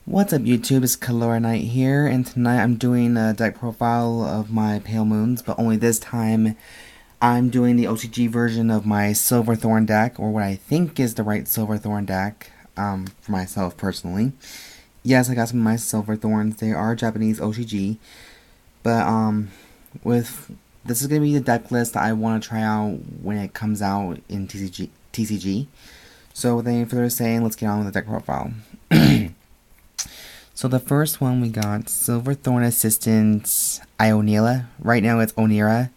What's up YouTube, it's Kalora Knight here, and tonight I'm doing a deck profile of my Pale Moons, but only this time I'm doing the OCG version of my Silver Thorn deck, or what I think is the right Silver Thorn deck, for myself personally. Yes, I got some of my Silver Thorns, they are Japanese OCG, but this is going to be the deck list that I want to try out when it comes out in TCG. So without any further saying, let's get on with the deck profile. So the first one we got Silver Thorn Assistant Ionela. Right now it's Onira.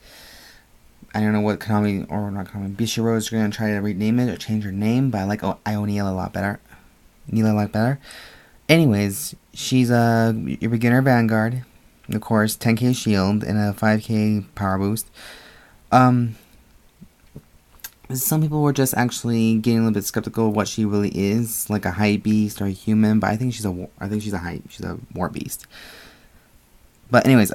I don't know what Konami, or not Konami, Bishiro is going to try to rename it or change her name, but I like Ionela a lot better. Neela a lot better. Anyways, she's a beginner Vanguard. Of course, 10k shield and a 5k power boost. Some people were just actually getting a little bit skeptical of what she really is, like a hype beast or a human. But I think she's a war beast. But anyways,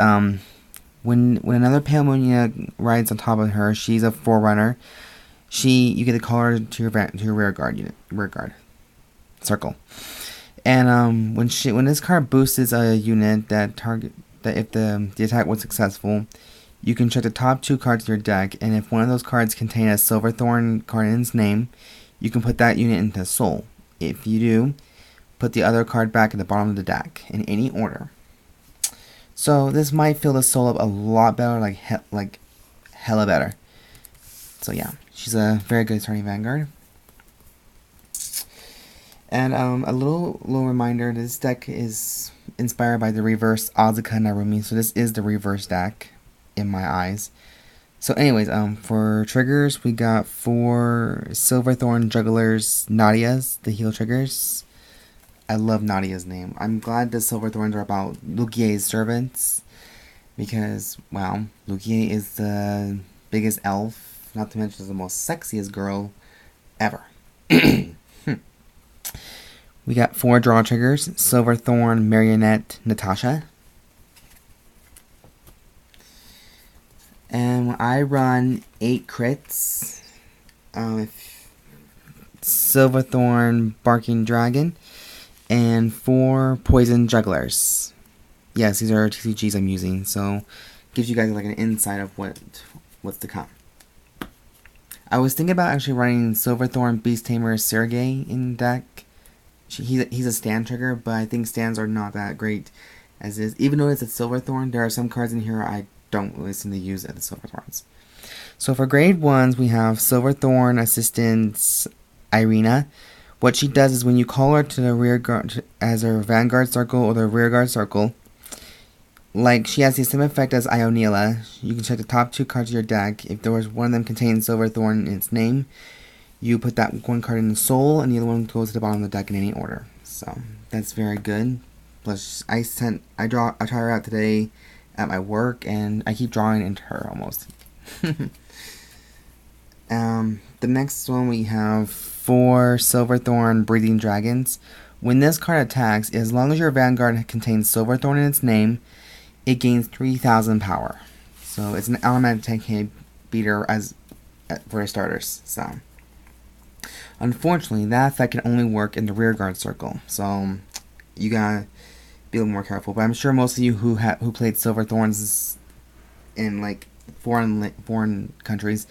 when another Pale Moon rides on top of her, she's a forerunner. You get to call her to your rear guard circle. And when this card boosts a unit that if the attack was successful, you can check the top 2 cards of your deck, and if one of those cards contain a Silver Thorn card in its name, you can put that unit into Soul. If you do, put the other card back at the bottom of the deck, in any order. So this might fill the Soul up a lot better, like hella better. So yeah, she's a very good starting Vanguard. And a little reminder, this deck is inspired by the reverse Azuka Narumi, so this is the reverse deck in my eyes. So anyways, for triggers, we got 4 Silver Thorn Jugglers Nadias, the heal triggers. I love Nadia's name. I'm glad the Silver Thorns are about Luquier's servants, because, wow, Luquier is the biggest elf, not to mention the most sexiest girl ever. We got 4 draw triggers, Silver Thorn, Marionette, Natasha. And I run 8 crits, Silver Thorn, Barking Dragon, and 4 Poison Jugglers. Yes, these are TCGs I'm using, so gives you guys like an insight of what's to come. I was thinking about actually running Silver Thorn, Beast Tamer, Sergei in deck. He's a stand trigger, but I think stands are not that great as is. Even though it's a Silver Thorn, there are some cards in here I don't really seem to use at the Silver Thorns. So for grade 1s, we have Silver Thorn Assistant Irina. What she does is when you call her to the rear guard as her Vanguard circle or the rear guard circle, like she has the same effect as Ionela. You can check the top 2 cards of your deck. If there was one of them contains Silver Thorn in its name, you put that one card in the Soul, and the other one goes to the bottom of the deck in any order. So that's very good. Plus, I try her out today at my work, and I keep drawing into her almost. The next one we have 4 Silver Thorn Breathing Dragons. When this card attacks, as long as your Vanguard contains Silver Thorn in its name, it gains 3,000 power. So it's an automatic 10k beater for starters. So unfortunately, that effect can only work in the rear guard circle. So you gotta be a little more careful. But I'm sure most of you who played Silver Thorns in like foreign countries,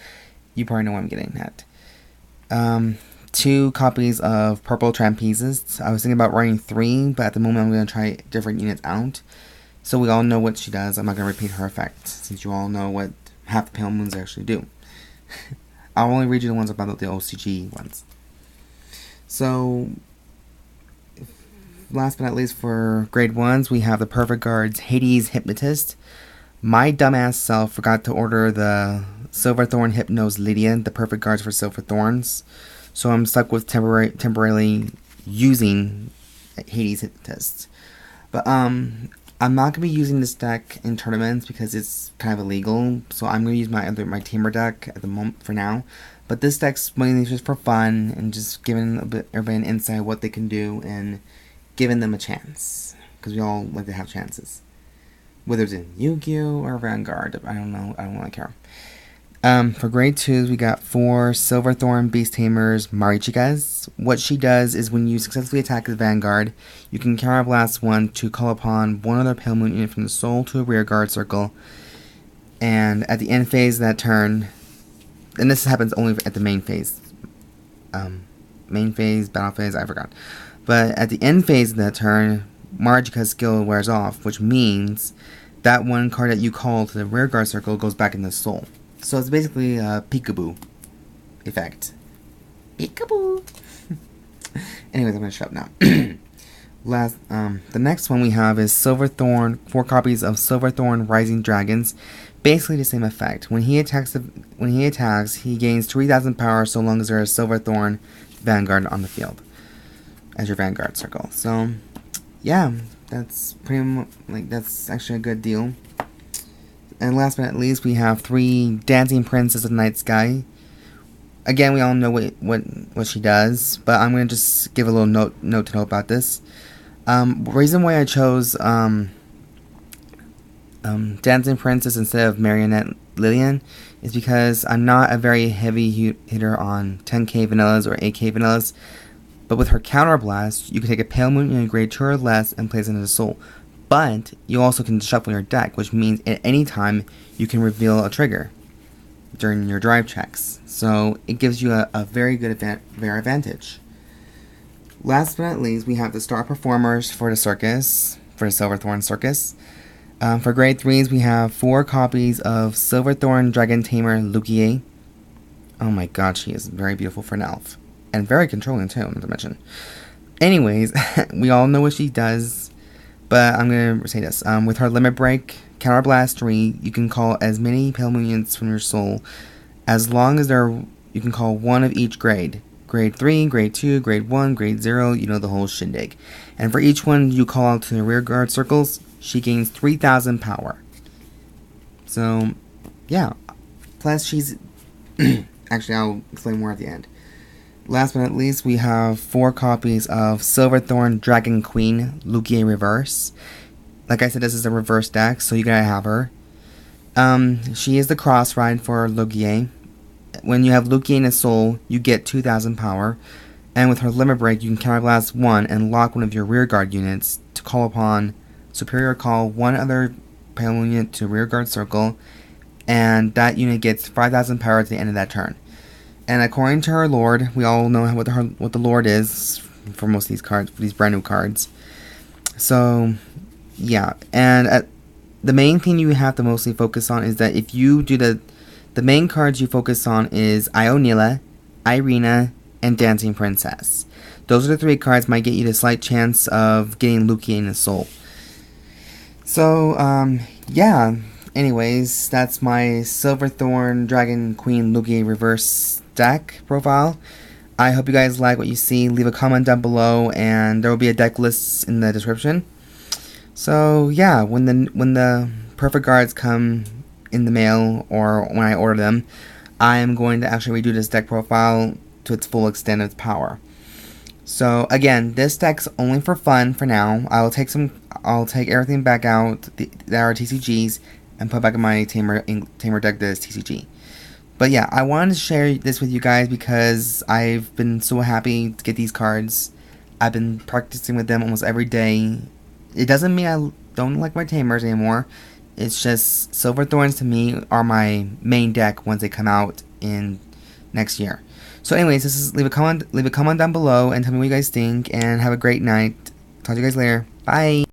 you probably know what I'm getting at. 2 copies of Purple Trapezist. I was thinking about running 3, but at the moment I'm going to try different units out. So we all know what she does. I'm not going to repeat her effect, since you all know what half the Pale Moons actually do. I'll only read you the ones about the OCG ones. So, last but not least, for grade 1s, we have the Perfect Guards Hades Hypnotist. My dumbass self forgot to order the Silver Thorn Hypnos Lydia, the Perfect Guards for Silver Thorns. So I'm stuck with temporarily using Hades Hypnotist. But I'm not going to be using this deck in tournaments because it's kind of illegal. So I'm going to use my Tamer deck at the moment for now. But this deck's mainly just for fun and just giving everybody an insight of what they can do and giving them a chance. Because we all like to have chances. Whether it's in Yu-Gi-Oh! Or Vanguard, I don't know. I don't really care. For grade 2s, we got 4 Silver Thorn Beast Tamers Maricicas. What she does is when you successfully attack the Vanguard, you can Counterblast 1 to call upon one other Pale Moon unit from the soul to a rear guard circle. And at the end phase of that turn, and this happens only at the main phase. Main phase, battle phase, I forgot. But at the end phase of that turn, Maricica's skill wears off, which means that one card that you call to the rear guard circle goes back in the soul. So it's basically a peekaboo effect. Peekaboo! Anyways, I'm gonna shut up now. The next one we have is Silver Thorn, 4 copies of Silver Thorn Rising Dragons. Basically the same effect. When he attacks, he gains 3,000 power so long as there is Silver Thorn Vanguard on the field as your Vanguard circle. So, yeah, that's pretty much, that's actually a good deal. And last but not least, we have 3 Dancing Princess of Night Sky. Again, we all know what she does, but I'm going to just give a little note to know about this. Reason why I chose Dancing Princess instead of Marionette Lillian is because I'm not a very heavy hitter on 10k vanillas or 8k vanillas, but with her Counterblast, you can take a Pale Moon in a grade 2 or less and place it into the soul. But you also can shuffle your deck, which means at any time you can reveal a trigger during your drive checks. So it gives you a very good advantage. Last but not least, we have the star performers for the circus, for the Silverthorn Circus. For grade 3s, we have 4 copies of Silverthorn Dragon Tamer Luquier. Oh my god, she is very beautiful for an elf. And very controlling too, not to mention. Anyways, we all know what she does. But I'm going to say this. With her Limit Break, Counterblast 3, you can call as many Pale Moon units from your soul as long as you can call 1 of each grade. Grade 3, Grade 2, Grade 1, Grade 0, you know the whole shindig. And for each one you call out to the rear guard circles, she gains 3,000 power. So, yeah. Plus she's... Actually, I'll explain more at the end. Last but not least, we have 4 copies of Silverthorn Dragon Queen Luquier Reverse. Like I said, this is a reverse deck, so you gotta have her. She is the cross ride for Luquier. When you have Luquier in a soul, you get 2,000 power. And with her Limit Break, you can Counterblast 1 and lock one of your rear guard units to call upon Superior Call one other Pale Moon unit to rear guard circle, and that unit gets 5,000 power at the end of that turn. And according to her lord, we all know what the lord is for most of these cards, for these brand new cards. So, yeah. And the main thing you have to mostly focus on is that if you do the main cards you focus on is Ionela, Irina, and Dancing Princess. Those are the 3 cards might get you the slight chance of getting Luquier in the soul. So, yeah. Anyways, that's my Silverthorn Dragon Queen Luquier Reverse deck profile. I hope you guys like what you see. Leave a comment down below, and there will be a deck list in the description. So yeah, when the perfect cards come in the mail or when I order them, I am going to actually redo this deck profile to its full extent of its power. So again, this deck's only for fun for now. I'll take everything back out that are TCGs and put back in my Tamer deck that is TCG. But yeah, I wanted to share this with you guys because I've been so happy to get these cards. I've been practicing with them almost every day. It doesn't mean I don't like my Tamers anymore. It's just Silverthorns to me are my main deck once they come out in next year. So anyways, leave a comment down below and tell me what you guys think, and have a great night. Talk to you guys later. Bye.